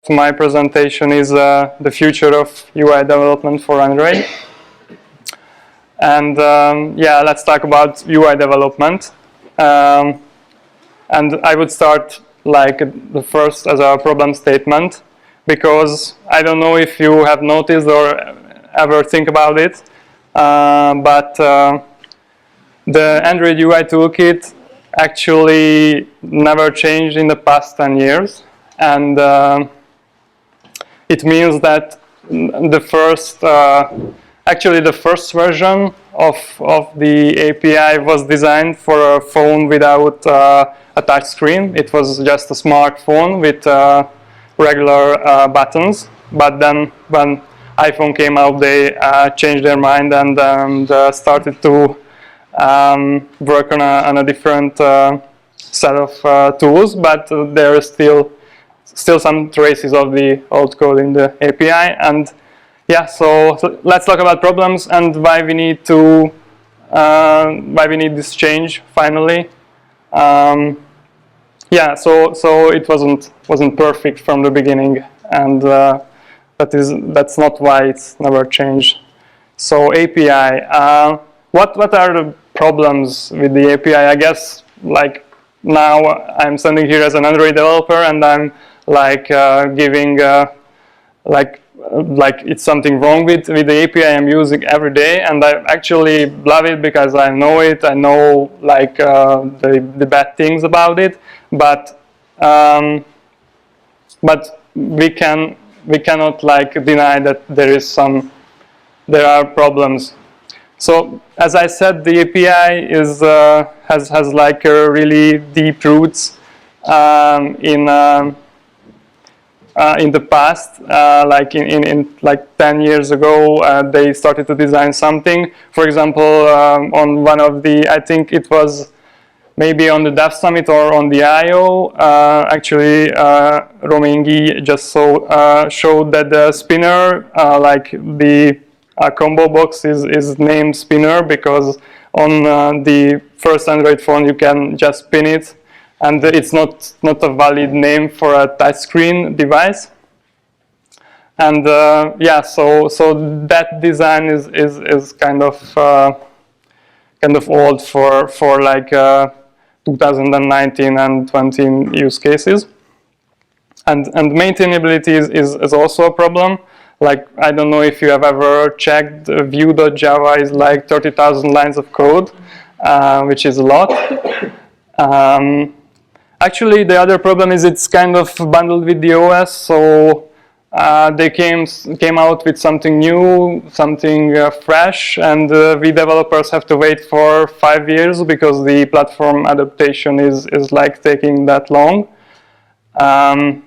my presentation is the future of UI development for Android. And yeah, let's talk about UI development. And I would start like the first as a problem statement, because I don't know if you have noticed or ever think about it, but the Android UI toolkit actually never changed in the past 10 years. And it means that the first, actually the first version of the API was designed for a phone without a touch screen. It was just a smartphone with regular buttons. But then when iPhone came out, they changed their mind and started to work on a different set of tools, but there is still some traces of the old code in the API. And yeah, so let's talk about problems and why we need this change finally. Yeah, so it wasn't perfect from the beginning, and that's not why it's never changed. So API, what are the problems with the API? I guess like now I'm standing here as an Android developer and I'm like giving like it's something wrong with the API I'm using every day, and I actually love it because I know it. I know like the bad things about it, but we cannot like deny that there are problems. So as I said, the API is has like a really deep roots in the past, like in like 10 years ago, they started to design something. For example, on one of the, I think it was maybe on the Dev Summit or on the I/O, actually Romingi just showed that the spinner, like the combo box is named spinner because on the first Android phone you can just spin it, and it's not a valid name for a touchscreen device. And yeah, so that design is kind of old for like 2019 and 20 use cases. And maintainability is also a problem. Like, I don't know if you have ever checked, Vue.java is like 30,000 lines of code, which is a lot. Actually, the other problem is it's kind of bundled with the OS, so they came out with something new, something fresh, and we developers have to wait for 5 years because the platform adaptation is like taking that long. And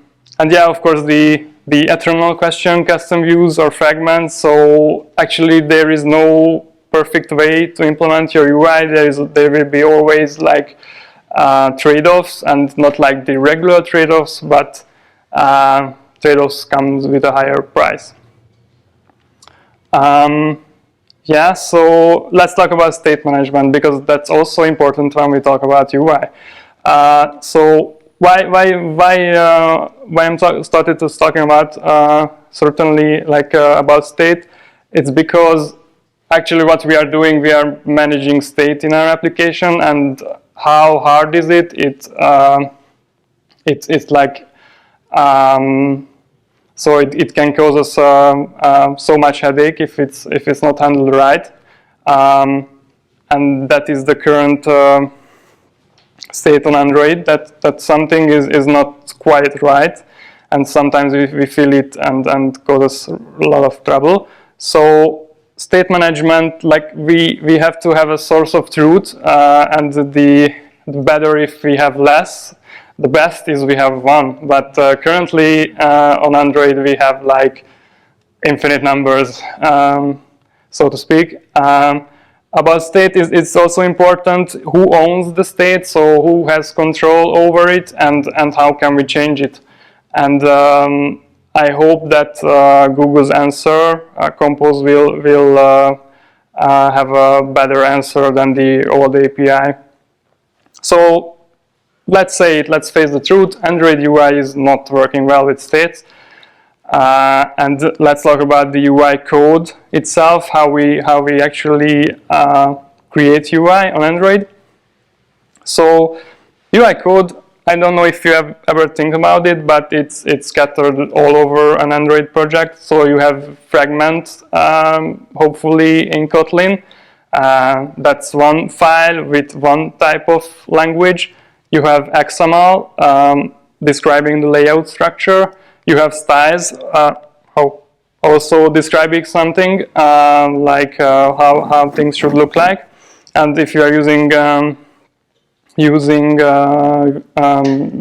yeah, of course, the eternal question, custom views or fragments. So actually, there is no perfect way to implement your UI. There will be always like trade-offs, and not like the regular trade-offs, but trade-offs comes with a higher price. Yeah, so let's talk about state management, because that's also important when we talk about UI. So why I'm started to talking about certainly like about state? It's because actually what we are doing, we are managing state in our application, and how hard is it? It's like so it can cause us so much headache if it's not handled right, and that is the current state on Android, that something is not quite right, and sometimes we feel it and cause us a lot of trouble. So state management, like we have to have a source of truth, and the better if we have less. The best is we have one, but currently on Android we have like infinite numbers, so to speak. About state, it's also important who owns the state, so who has control over it, and how can we change it. And I hope that Google's answer, Compose, will have a better answer than the old API. So let's face the truth, Android UI is not working well with states. And let's talk about the UI code itself, how we actually create UI on Android. So UI code, I don't know if you have ever think about it, but it's scattered all over an Android project. So you have fragments, hopefully in Kotlin. That's one file with one type of language. You have XML describing the layout structure. You have styles, also describing something like how things should look like. And if you are using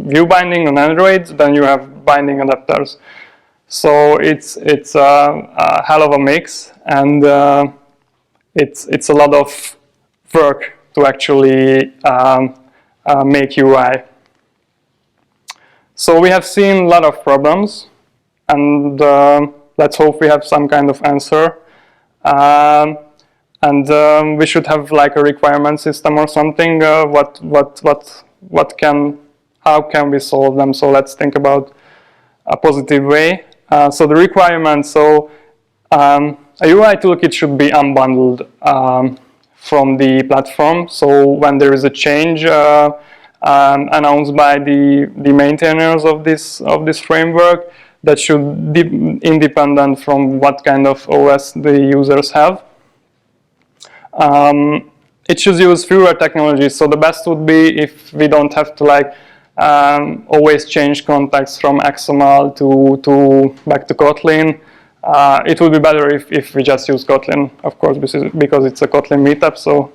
view binding on Android, then you have binding adapters. So it's a hell of a mix, and it's a lot of work to actually make UI. So we have seen a lot of problems, and let's hope we have some kind of answer. And we should have like a requirement system or something. How can we solve them? So let's think about a positive way. So the requirements. So a UI toolkit should be unbundled from the platform. So when there is a change announced by the maintainers of this framework, that should be independent from what kind of OS the users have. It should use fewer technologies. So the best would be if we don't have to like always change context from XML to back to Kotlin. It would be better if we just use Kotlin, of course, because it's a Kotlin meetup. So,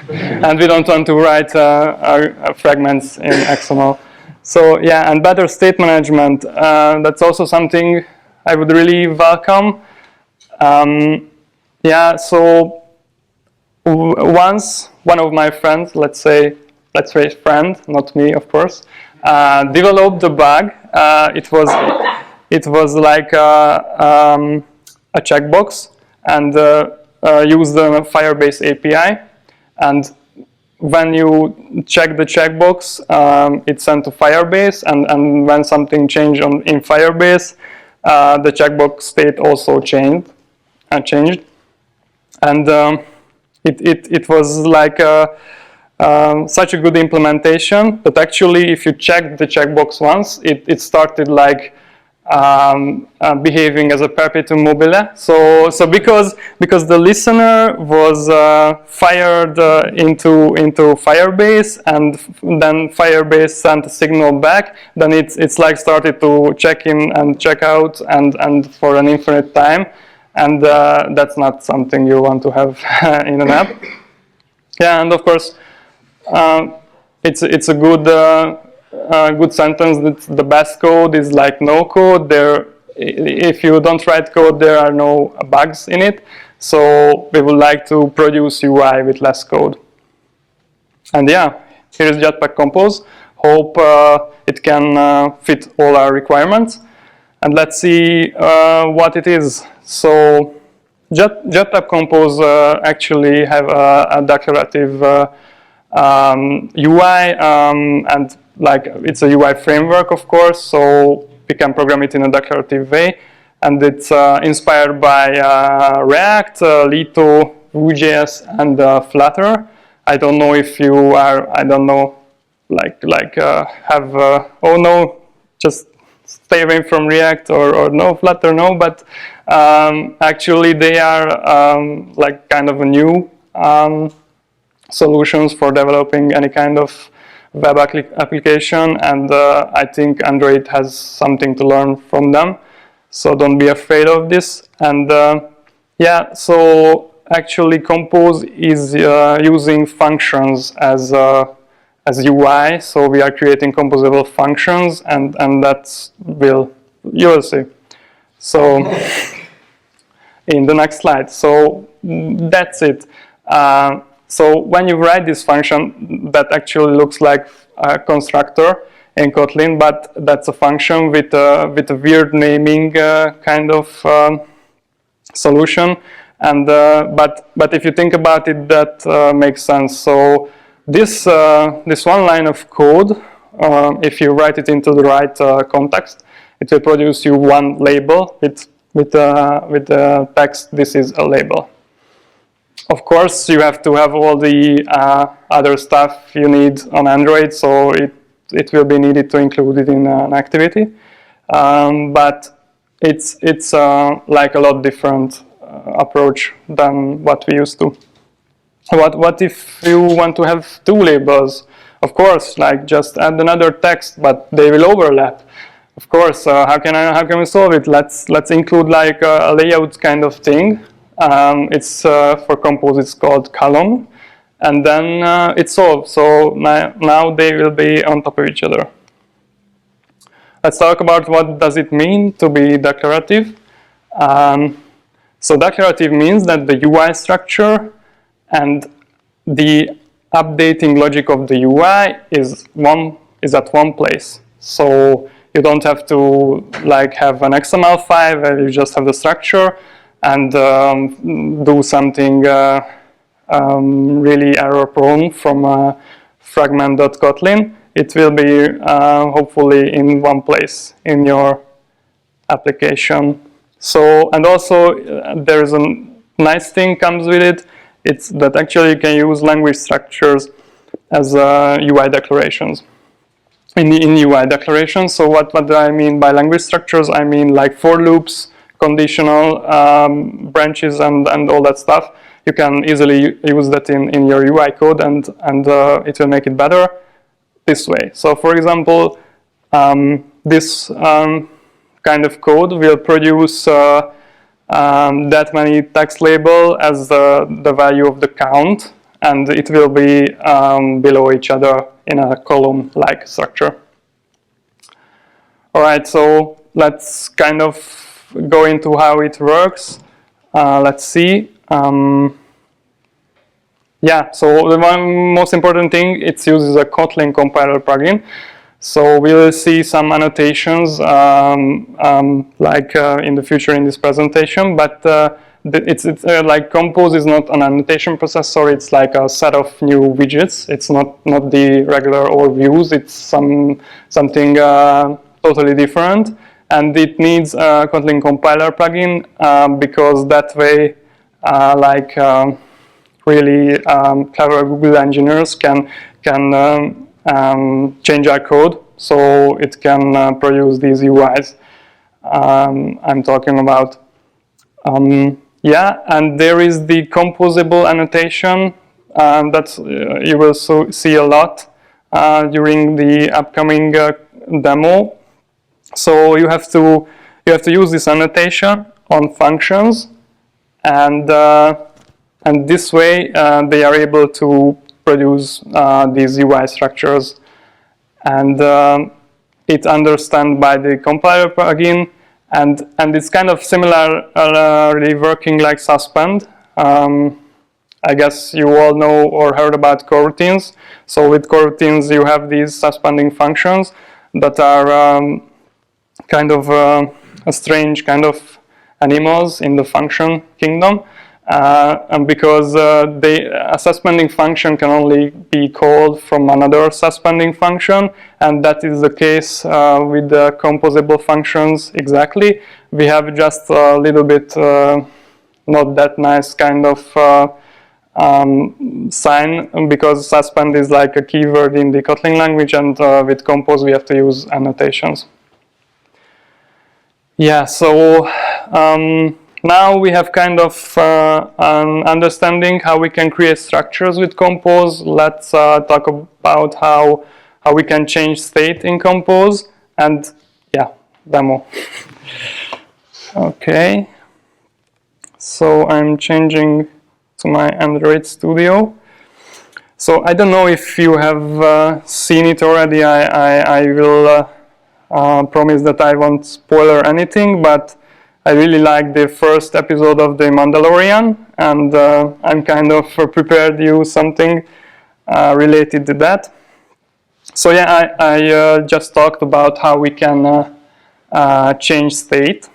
and we don't want to write our fragments in XML. So yeah, and better state management. That's also something I would really welcome. Yeah, so once one of my friends, let's say friend, not me, of course, developed a bug. It was like a checkbox, and used the Firebase API. And when you check the checkbox, it's sent to Firebase, and when something changed in Firebase, the checkbox state also changed. And it was like such a good implementation, but actually, if you check the checkbox once, it started like behaving as a perpetuum mobile. So because the listener was fired into Firebase, and then Firebase sent a signal back, then it's like started to check in and check out and for an infinite time. And that's not something you want to have in an app. Yeah, and of course, it's a good sentence that the best code is like no code. If you don't write code, there are no bugs in it. So we would like to produce UI with less code. And yeah, here's Jetpack Compose. Hope it can fit all our requirements. And let's see what it is. So Jetpack Compose actually have a declarative UI, and like it's a UI framework, of course, so we can program it in a declarative way. And it's inspired by React, Lito, Vue.js, and Flutter. I don't know if you are, I don't know, have, oh no, just stay away from React, or no, Flutter, no, but actually they are like kind of a new solutions for developing any kind of web application, and I think Android has something to learn from them, so don't be afraid of this. And yeah, so actually Compose is using functions as UI, so we are creating composable functions, and you will see. So in the next slide, so that's it. So when you write this function, that actually looks like a constructor in Kotlin, but that's a function with a weird naming kind of solution. And but if you think about it, that makes sense. So this one line of code, if you write it into the right context, it will produce you one label with the text, this is a label. Of course, you have to have all the other stuff you need on Android, so it will be needed to include it in an activity. But it's like a lot different approach than what we used to. What if you want to have two labels? Of course, like just add another text, but they will overlap. Of course, how can we solve it? Let's include like a layout kind of thing. It's for Compose, it's called column, and then it's solved. So now they will be on top of each other. Let's talk about what does it mean to be declarative. So declarative means that the UI structure and the updating logic of the UI is at one place. So you don't have to like have an XML file where you just have the structure and do something really error prone from fragment.kotlin. It will be hopefully in one place in your application. So, and also there's a nice thing comes with it. It's that actually you can use language structures as UI declarations. In UI declarations. So what do I mean by language structures? I mean like for loops, conditional branches, and all that stuff. You can easily use that in your UI code, and it will make it better this way. So for example, this kind of code will produce that many text label as the value of the count, and it will be below each other in a column-like structure. All right, so let's kind of go into how it works. Let's see. Yeah, so the one most important thing, it uses a Kotlin compiler plugin. So we will see some annotations like in the future in this presentation, but it's like Compose is not an annotation processor. It's like a set of new widgets. It's not the regular old views. It's something totally different, and it needs a Kotlin compiler plugin because that way, really clever Google engineers can change our code so it can produce these UIs I'm talking about. Yeah, and there is the composable annotation that you will see a lot during the upcoming demo. So you have to use this annotation on functions, and this way they are able to produce these UI structures, and it's understood by the compiler plugin, and it's kind of similarly working like suspend. I guess you all know or heard about coroutines. So with coroutines you have these suspending functions that are kind of a strange kind of animals in the function kingdom. And because a suspending function can only be called from another suspending function, and that is the case with the composable functions exactly. We have just a little bit not that nice kind of sign, because suspend is like a keyword in the Kotlin language, and with Compose we have to use annotations. Yeah, so now we have kind of an understanding how we can create structures with Compose. Let's talk about how we can change state in Compose, and yeah, demo. Okay, so I'm changing to my Android Studio. So I don't know if you have seen it already. I will promise that I won't spoiler anything, but I really like the first episode of The Mandalorian, and I'm kind of prepared to use something related to that. So yeah, I just talked about how we can change state,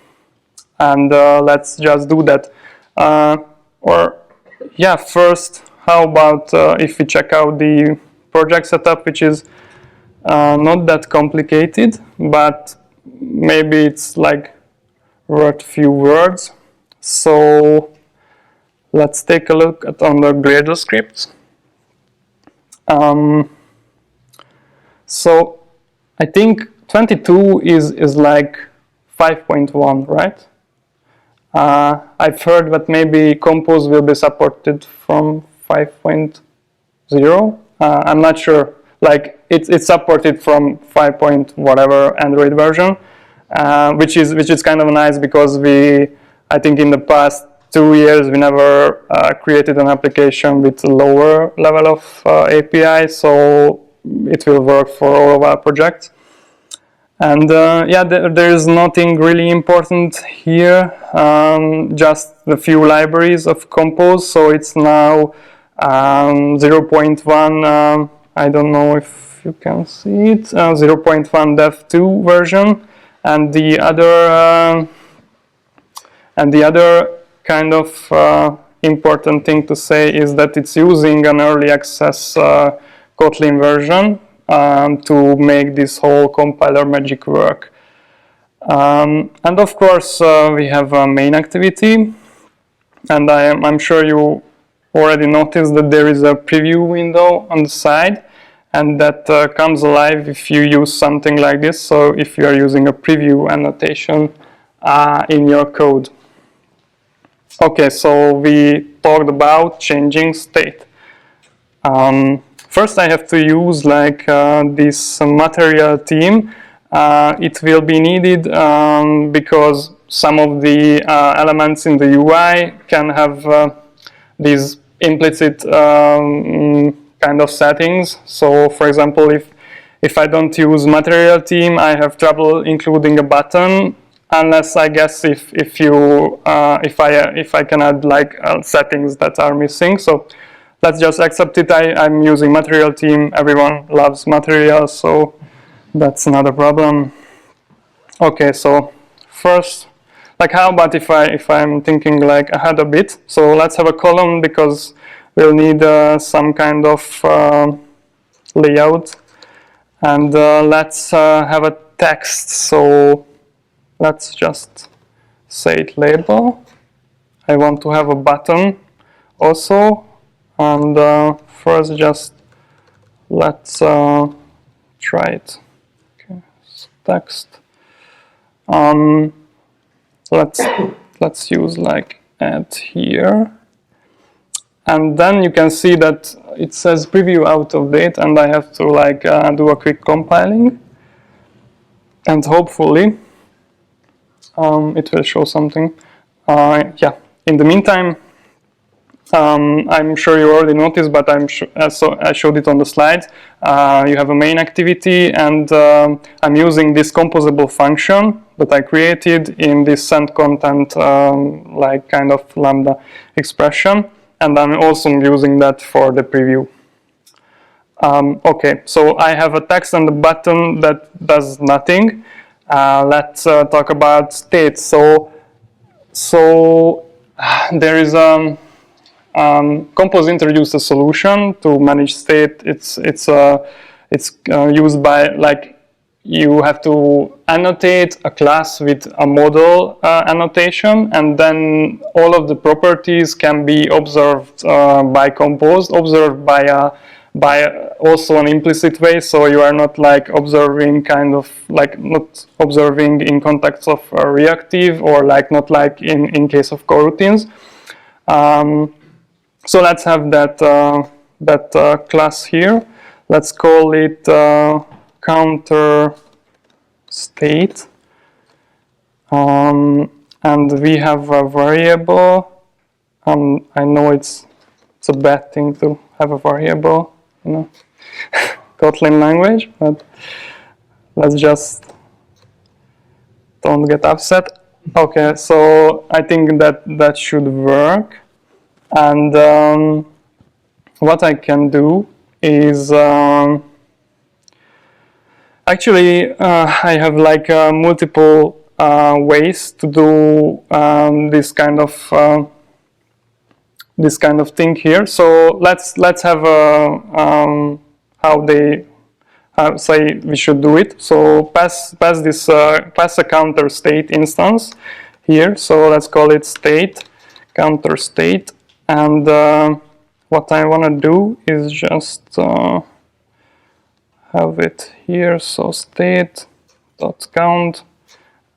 and let's just do that. Yeah, first, how about if we check out the project setup, which is not that complicated, but maybe it's like worth few words. So let's take a look at on the Gradle scripts. So I think 22 is like 5.1, right? I've heard that maybe Compose will be supported from 5.0. I'm not sure. Like it's supported from 5 point whatever Android version, which is kind of nice because I think in the past 2 years we never created an application with a lower level of API, so it will work for all of our projects. And yeah, there is nothing really important here, just a few libraries of Compose. So it's now 0.1, I don't know if you can see it, 0.1 dev2 version. And the other kind of important thing to say is that it's using an early access Kotlin version to make this whole compiler magic work. And of course, we have a main activity, and I'm sure you already noticed that there is a preview window on the side, and that comes alive if you use something like this. So if you are using a preview annotation in your code. Okay, so we talked about changing state. First, I have to use like this material theme. It will be needed because some of the elements in the UI can have these implicit kind of settings. So, for example, if I don't use material theme, I have trouble including a button, unless I guess if I can add like settings that are missing. So let's just accept it. I'm using material theme. Everyone loves material, so that's not a problem. Okay, so first, like how about if I'm thinking like ahead a bit? So let's have a column because we'll need some kind of layout, and let's have a text. So let's just say it label. I want to have a button also. And first, just let's try it. Okay, so text. Let's use like add here, and then you can see that it says preview out of date, and I have to like do a quick compiling, and hopefully it will show something. Yeah. In the meantime. I'm sure you already noticed, but so I showed it on the slides. You have a main activity, and I'm using this composable function that I created in this send content like kind of lambda expression, and I'm also using that for the preview. Okay, so I have a text and a button that does nothing. Let's talk about state. So there is Compose introduced a solution to manage state. It's used by like you have to annotate a class with a model annotation, and then all of the properties can be observed by Compose, observed by also an implicit way. So you are not like observing kind of like not observing in context of reactive, or like not like in case of coroutines. So let's have that class here. Let's call it counter state, and we have a variable. I know it's a bad thing to have a variable, you know, Kotlin language, but let's just don't get upset. Okay, so I think that should work. And what I can do is actually I have like multiple ways to do this kind of thing here. So let's have a how say we should do it. So pass this pass a counter state instance here. So let's call it state counter state, and what I want to do is just have it here. So state dot count,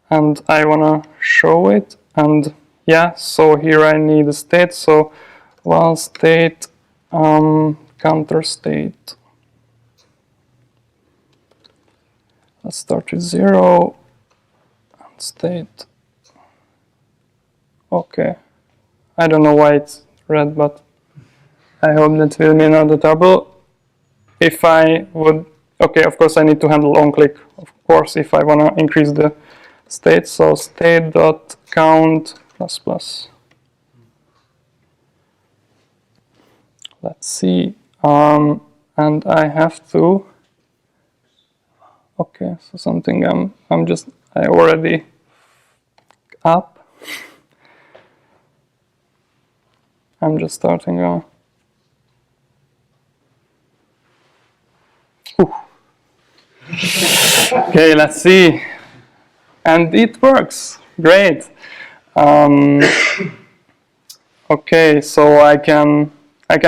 and I want to show it. And yeah, so here I need a state. So while state counter state. Let's start with 0 and state. Okay. I don't know why it's red, but I hope that will be not a trouble. If I would, okay, of course I need to handle onClick, of course, if I want to increase the state. So state.count plus plus. Let's see. And I have to. Okay, so something I already up. I'm just starting a. Okay, let's see. And it works. Great. Okay, so I can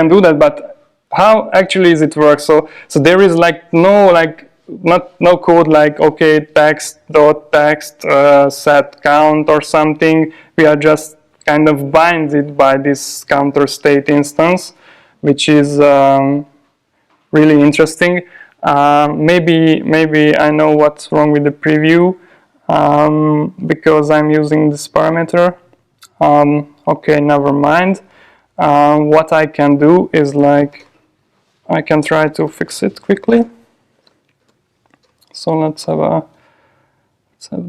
do that, but how actually is it work? So there is like no code like okay text set count or something. We are just kind of binded by this counter state instance, which is really interesting. Maybe I know what's wrong with the preview because I'm using this parameter. Okay, never mind. What I can do is like I can try to fix it quickly. So let's have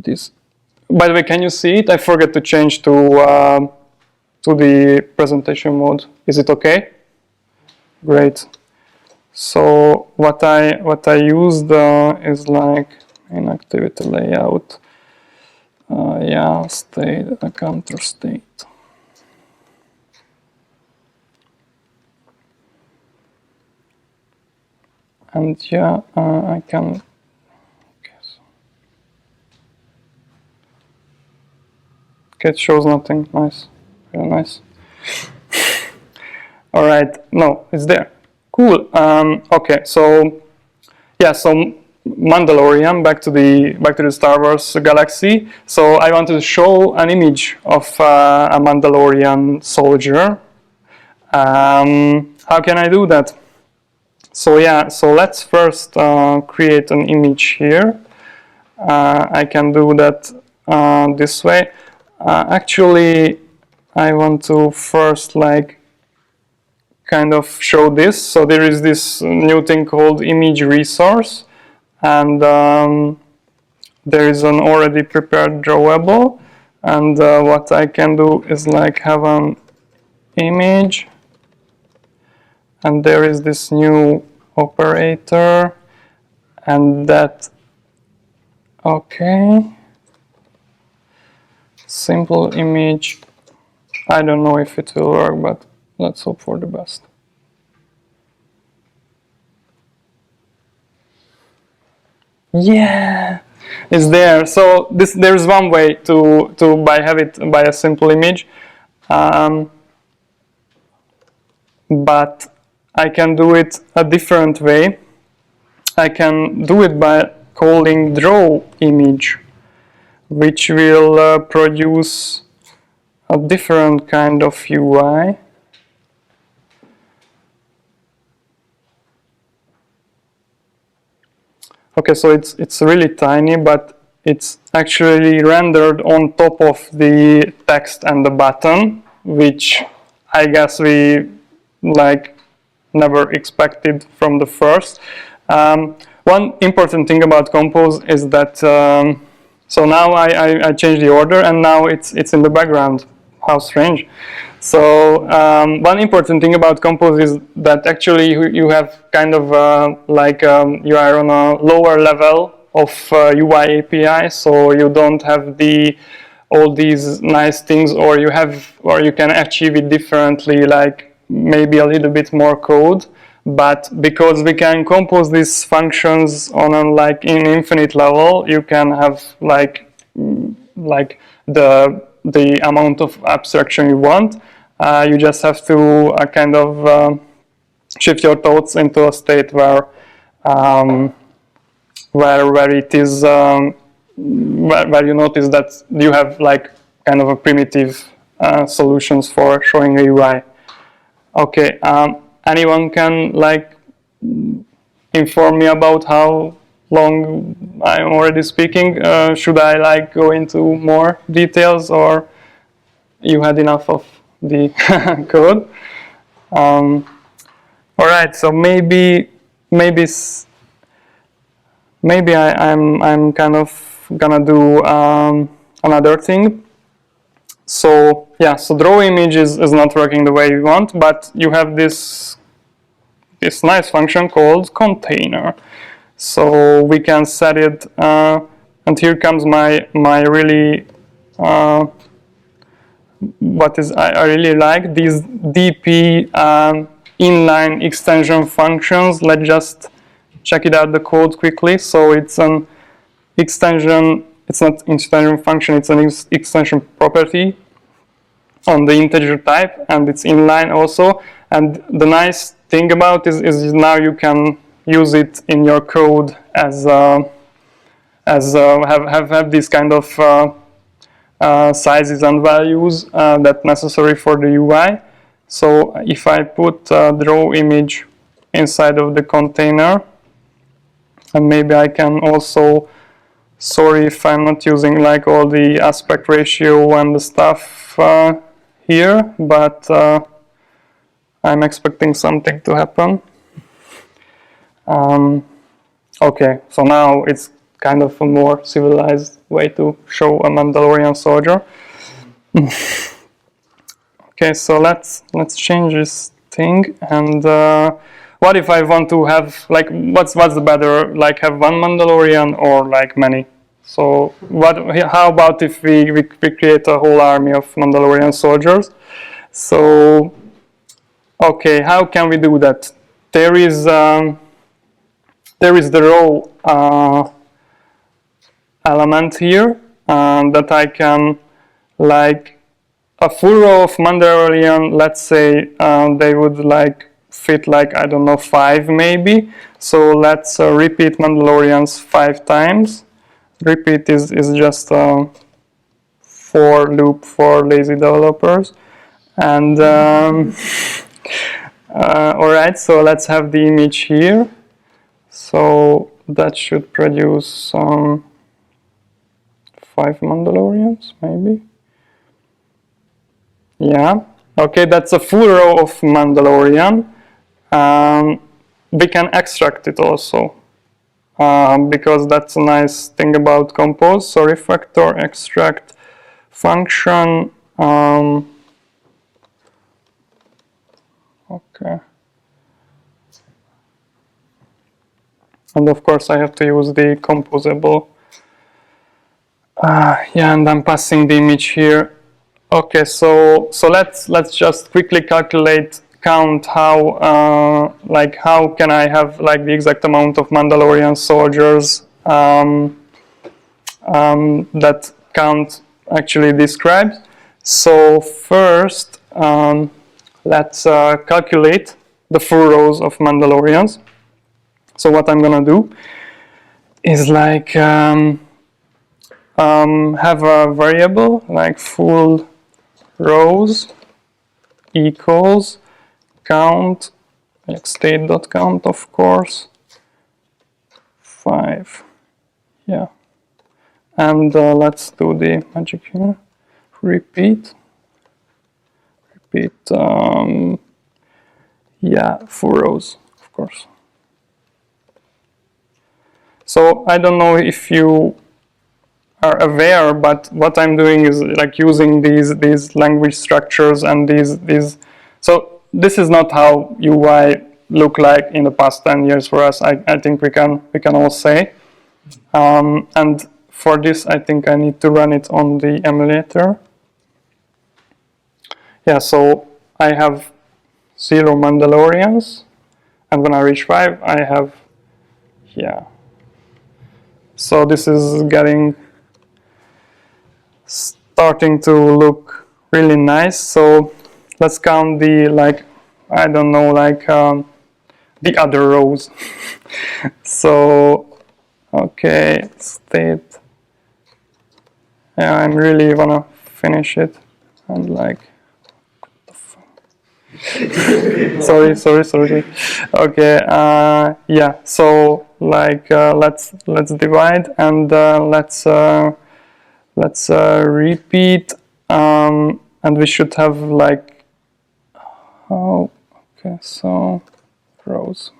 this. By the way, can you see it? I forgot to change to the presentation mode. Is it okay? Great. So what I used is like in activity layout. Yeah, state a counter state. And yeah, I can. Okay, it shows nothing. Nice, very nice. All right, no, it's there. Cool. Okay, so yeah, so Mandalorian. Back to the Star Wars galaxy. So I wanted to show an image of a Mandalorian soldier. How can I do that? So yeah, so let's first create an image here. I can do that this way. Actually, I want to first like kind of show this. So there is this new thing called image resource, and there is an already prepared drawable. And what I can do is like have an image, and there is this new operator, and that, okay, simple image. I don't know if it will work, but let's hope for the best. Yeah, it's there. So there's one way to have it by a simple image, but I can do it a different way. I can do it by calling draw image, which will produce a different kind of UI. Okay, so it's really tiny, but it's actually rendered on top of the text and the button, which I guess we like never expected from the first. One important thing about Compose is that so now I changed the order, and now it's in the background. How strange. So one important thing about Compose is that actually you have kind of you are on a lower level of UI API, so you don't have all these nice things, or you can achieve it differently, like maybe a little bit more code. But because we can compose these functions on a like in infinite level, you can have like the amount of abstraction you want. You just have to kind of shift your thoughts into a state where it is where you notice that you have like kind of a primitive solutions for showing a UI. Okay, anyone can like inform me about how long I'm already speaking? Should I like go into more details, or you had enough of the code? All right, so maybe I'm kind of gonna do another thing. So yeah, so draw image is not working the way you want, but you have this nice function called container. So we can set it, and here comes my really what is I really like these DP inline extension functions. Let's just check it out the code quickly. So it's an extension. It's not extension function. It's an extension property on the integer type, and it's inline also. And the nice thing about it is now you can use it in your code as have these kind of sizes and values that necessary for the UI. So if I put draw image inside of the container, and maybe I can also, sorry if I'm not using like all the aspect ratio and the stuff here, but I'm expecting something to happen. Okay, so now it's kind of a more civilized way to show a Mandalorian soldier. Okay, so let's change this thing. And what if I want to have like what's the better, like have one Mandalorian or like many? So how about if we create a whole army of Mandalorian soldiers? So okay, how can we do that? There is the row element here that I can like a full row of Mandalorian. Let's say they would like fit like I don't know 5 maybe. So let's repeat Mandalorians 5 times. Repeat is just a for loop for lazy developers. And all right, so let's have the image here. So that should produce 5 Mandalorians, maybe. Yeah. Okay, that's a full row of Mandalorian. We can extract it also, because that's a nice thing about Compose. So refactor extract function. Okay. And of course I have to use the composable. Yeah, and I'm passing the image here. Okay, so let's just quickly count how how can I have like the exact amount of Mandalorian soldiers that count actually describes. So first let's calculate the full rows of Mandalorians. So what I'm gonna do is like have a variable like full rows equals count, like state.count, of course, 5. Yeah, and let's do the magic here. Repeat. Yeah, 4 rows, of course. So I don't know if you are aware, but what I'm doing is like using these language structures and these. So this is not how UI look like in the past 10 years for us. I think we can all say. And for this, I think I need to run it on the emulator. Yeah, so I have 0 Mandalorians, and when I reach 5, I have here. So this is starting to look really nice. So let's count the, like, I don't know, like the other rows. So, okay, state. Yeah, I really wanna finish it, and like, sorry. Okay, yeah. So like, let's divide, and let's repeat, and we should have like, oh, okay, so rows.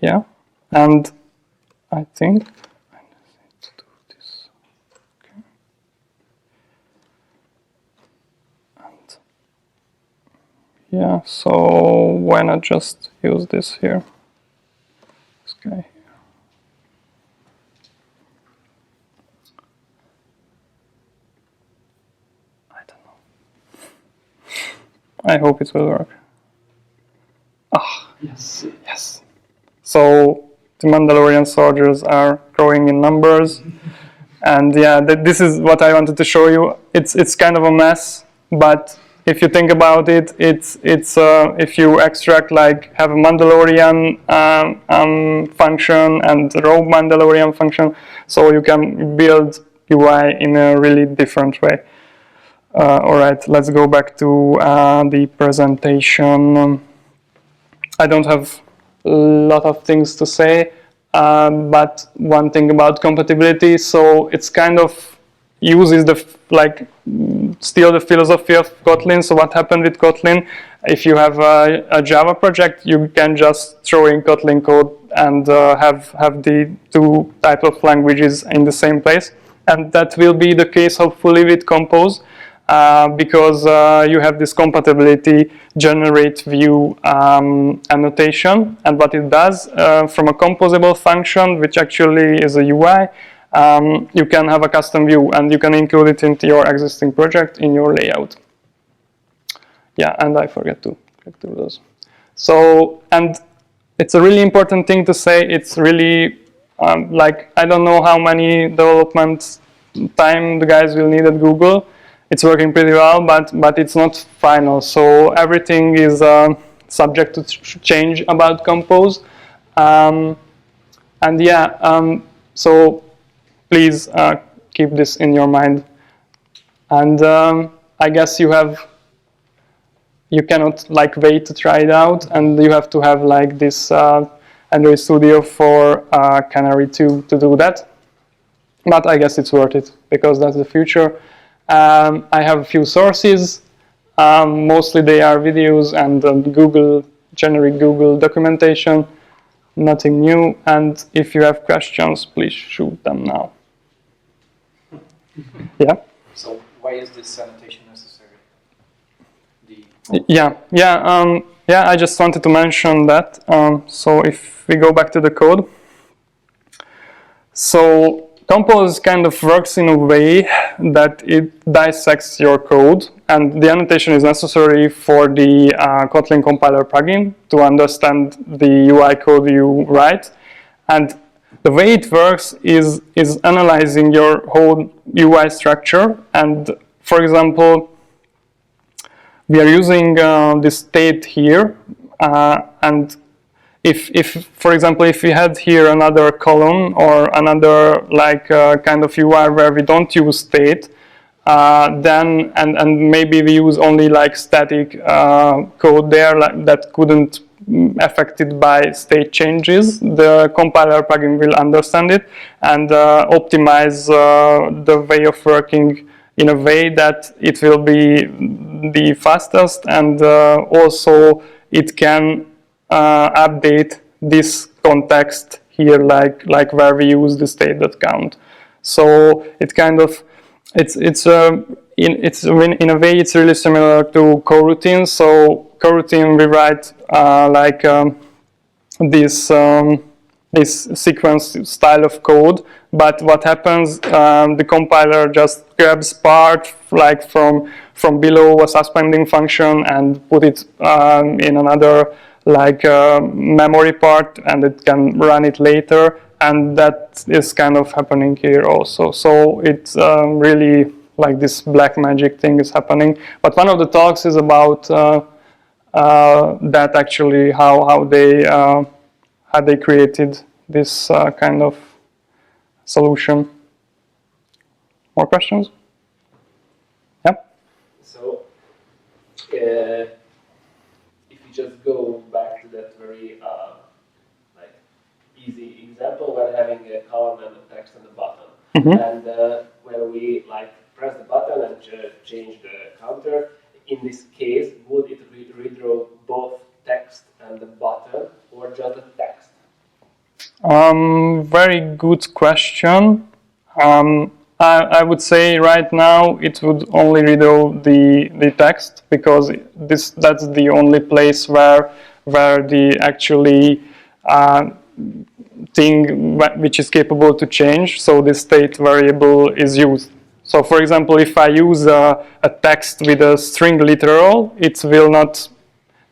Yeah, and I think I need to do this. Okay. And yeah, so why not just use this here? This guy here. I don't know. I hope it will work. Ah, yes. So the Mandalorian soldiers are growing in numbers, and yeah, this is what I wanted to show you. It's kind of a mess, but if you think about it, it's if you extract, like, have a Mandalorian function and rogue Mandalorian function, so you can build UI in a really different way. All right, let's go back to the presentation. I don't have a lot of things to say, but one thing about compatibility, so it's kind of uses the, like, still the philosophy of Kotlin. So what happened with Kotlin, if you have a Java project, you can just throw in Kotlin code and have the two type of languages in the same place, and that will be the case hopefully with Compose. Because you have this compatibility generate view annotation, and what it does from a composable function, which actually is a UI, you can have a custom view and you can include it into your existing project in your layout. Yeah, and I forget to click through those. So, and it's a really important thing to say. It's really like, I don't know how many development time the guys will need at Google. It's working pretty well, but it's not final. So everything is subject to change about Compose. And yeah, so please keep this in your mind. And I guess you cannot, like, wait to try it out, and you have to have, like, this Android Studio for Canary 2 to do that. But I guess it's worth it, because that's the future. I have a few sources. Mostly they are videos and generic Google documentation. Nothing new. And if you have questions, please shoot them now. Yeah? So why is this annotation necessary? Yeah, I just wanted to mention that. So if we go back to the code. So Compose kind of works in a way that it dissects your code, and the annotation is necessary for the Kotlin compiler plugin to understand the UI code you write. And the way it works is analyzing your whole UI structure. And for example, we are using this state here, and if, for example, if we had here another column or another, like, kind of UI where we don't use state, then and maybe we use only, like, static code there, like, that couldn't affected by state changes, the compiler plugin will understand it and optimize the way of working in a way that it will be the fastest, and also it can update this context here, like where we use the state.count. So it kind of in a way it's really similar to coroutine. So coroutine we write like this sequence style of code, but what happens, the compiler just grabs part, like, from from below a suspending function and put it in another like memory part, and it can run it later, and that is kind of happening here also. So it's really like this black magic thing is happening. But one of the talks is about that actually how they created this kind of solution. More questions? Yeah. So, if you just go back to that very like easy example, we're having a column and a text and a button, and when we like press the button and change the counter, in this case, would it redraw both text and the button, or just the text? Very good question. I would say right now it would only redraw the text, because that's the only place where the actually thing which is capable to change, so the state variable is used. So for example, if I use a text with a string literal, it will not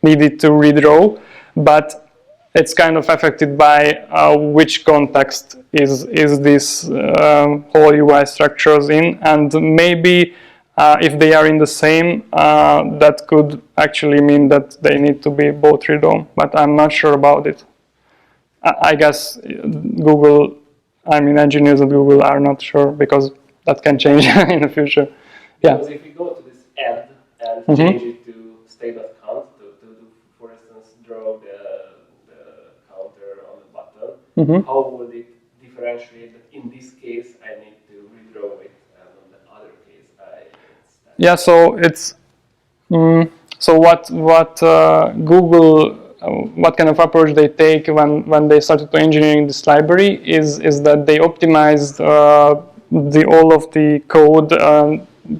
need it to redraw, but it's kind of affected by which context is this whole UI structures in, and maybe if they are in the same, that could actually mean that they need to be both redrawn, but I'm not sure about it. I guess engineers at Google are not sure, because that can change in the future. Yeah. Because if you go to this add and change it to state.count to for instance, draw the counter on the button, how would it differentiate that in this case I need to redraw it, and on the other case Yeah, so it's so what Google, what kind of approach they take when they started to engineering this library is that they optimized all of the code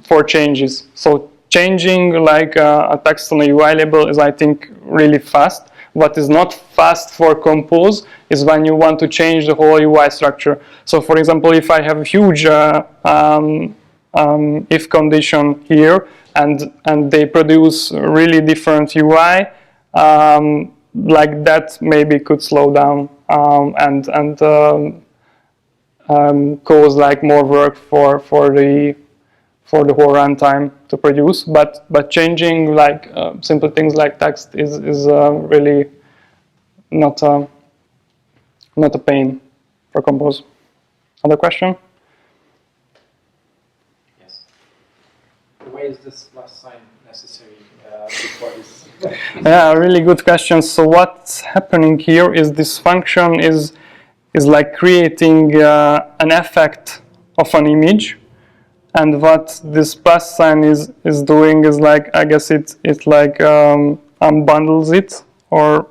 for changes. So changing like a text on a UI label is, I think, really fast. What is not fast for Compose is when you want to change the whole UI structure. So for example, if I have a huge if condition here, and they produce really different UI, like that maybe could slow down and cause like more work for the whole runtime to produce. But changing like simple things like text is really not a pain for Compose. Other question? Yes. Why is this last sign necessary before this? Yeah, really good question. So what's happening here is this function is like creating an effect of an image, and what this plus sign is doing is like, I guess it like unbundles it, or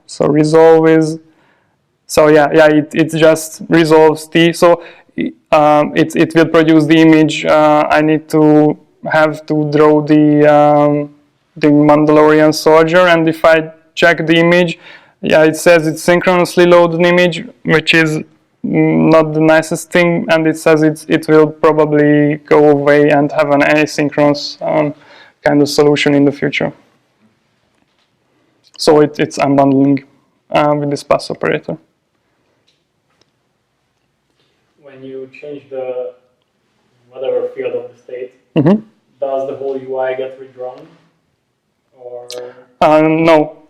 so resolve is, so it just resolves so it will produce the image. I need to have to draw the Mandalorian soldier, and if I check the image, it says it's synchronously loaded image, which is not the nicest thing, and it says it will probably go away and have an asynchronous kind of solution in the future. So it's unbundling with this pass operator. When you change the whatever field of the state, does the whole UI get redrawn? Or no.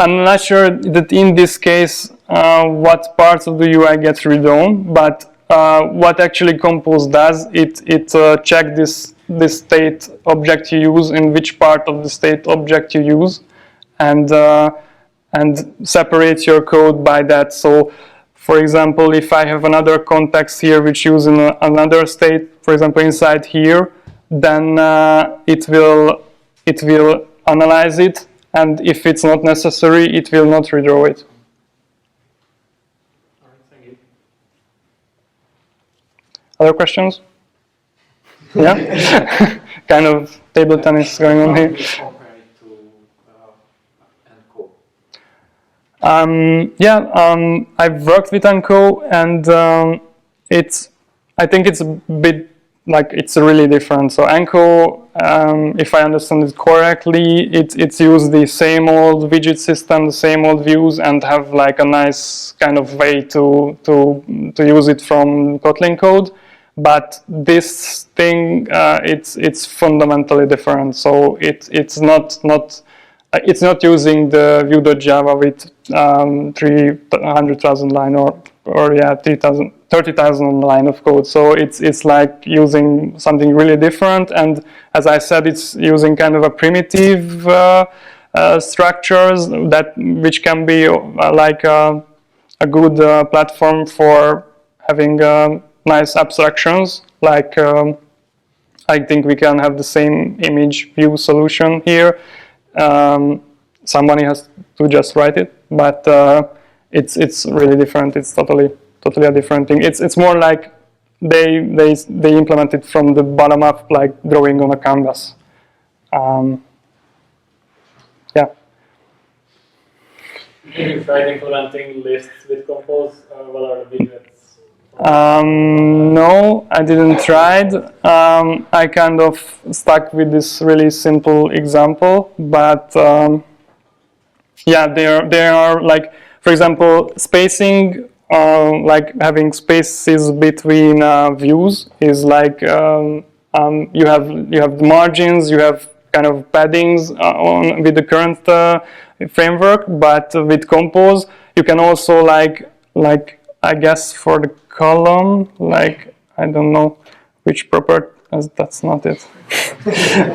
I'm not sure that in this case what parts of the UI gets redrawn, but what actually Compose does, it checks this state object you use, in which part of the state object you use, and separates your code by that. So, for example, if I have another context here which uses another state, for example, inside here, then it will analyze it, and if it's not necessary, it will not redraw it. all right, thank you. Other questions? Yeah? Kind of table tennis going on here. Compare it to Enco. I've worked with Unco, and I think it's a bit like it's really different. So Anko, if I understand it correctly, it's used the same old widget system, the same old views, and have like a nice kind of way to use it from Kotlin code. But this thing, it's fundamentally different. So it's not using the view.java with 300,000 line or yeah 30,000 line of code. So it's like using something really different. And as I said, it's using kind of a primitive structures which can be like a good platform for having nice abstractions. Like I think we can have the same image view solution here. Somebody has to just write it, but it's really different. It's totally a different thing. It's more like they implement it from the bottom up, like drawing on a canvas. Yeah. Did you try implementing lists with Compose? What are the widgets? No, I didn't try it. I kind of stuck with this really simple example, but yeah, there are like, for example, spacing, like having spaces between views is like you have the margins, you have kind of paddings with the current framework, but with Compose you can also like I guess for the column, like I don't know which property. That's not it.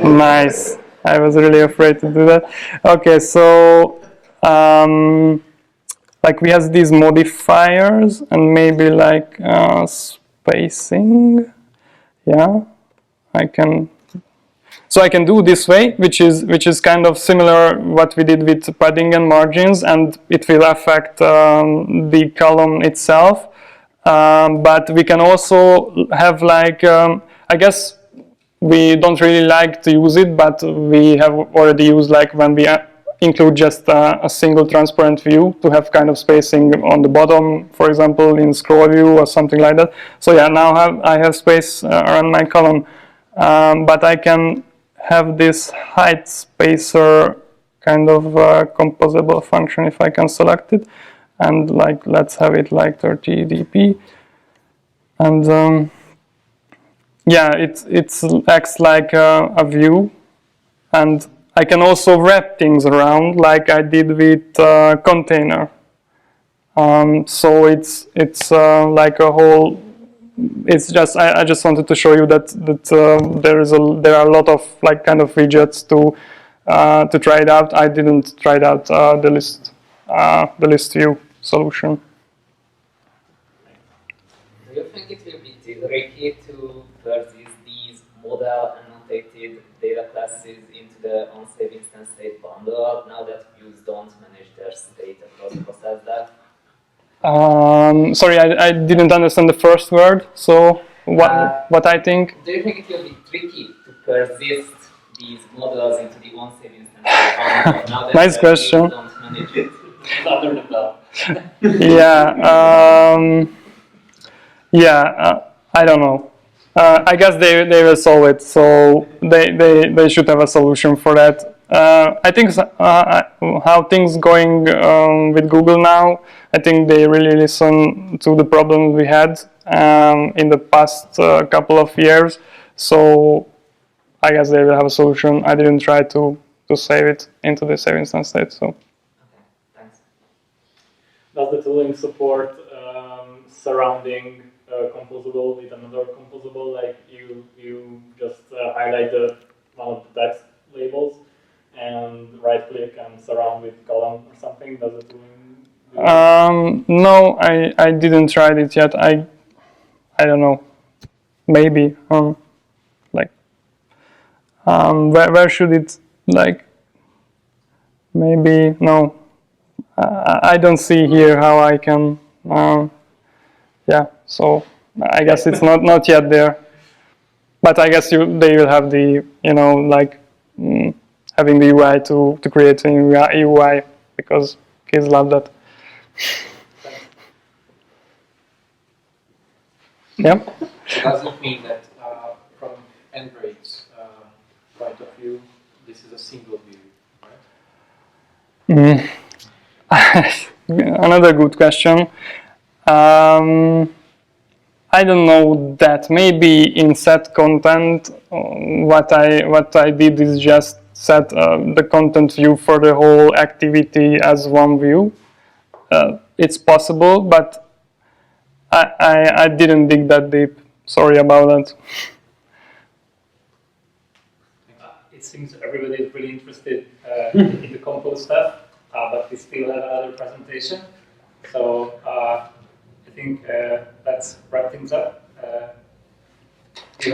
Nice. I was really afraid to do that. Okay, so like we have these modifiers and maybe like spacing. Yeah, I can. So I can do this way, which is kind of similar what we did with padding and margins, and it will affect the column itself. But we can also have like I guess we don't really like to use it, but we have already used like when we include just a single transparent view to have kind of spacing on the bottom, for example, in scroll view or something like that. So yeah, now I have space around my column, but I can have this height spacer kind of composable function if I can select it, and like let's have it like 30 dp, and yeah, it acts like a view, and I can also wrap things around like I did with container. So it's like a whole. It's just I just wanted to show you that there are a lot of like kind of widgets to try it out. I didn't try it out the list view solution. Do you think it will be tricky to persist these model annotated data classes into the on-save instance state bundle now that views don't manage their state across process data? Sorry, I didn't understand the first word. So what I think? Do you think it will be tricky to persist these models into the on-save instance state bundle now that Nice question. views don't manage it? Under the bell. Yeah. I don't know. I guess they will solve it. So they should have a solution for that. I think how things going with Google now. I think they really listen to the problems we had in the past couple of years. So I guess they will have a solution. I didn't try to save it into the save instance state. So. Okay, thanks. Does the tooling support surrounding composable with another composable? Like you just highlight one of the text labels and right click and surround with column or something. Does the tooling do that? No, I didn't try it yet. I don't know. Maybe like where should it like? Maybe no. I don't see here how I can. Yeah, so I guess it's not yet there. But I guess they will have the like having the UI to create a UI because kids love that. Yeah. Does it mean that from Android's point of view, this is a single view, right? Another good question. I don't know that. Maybe in set content, what I did is just set the content view for the whole activity as one view. It's possible, but I didn't dig that deep. Sorry about that. It seems everybody is really interested in the Compose stuff, but we still have another presentation. So I think let's wrap things up. Thank you.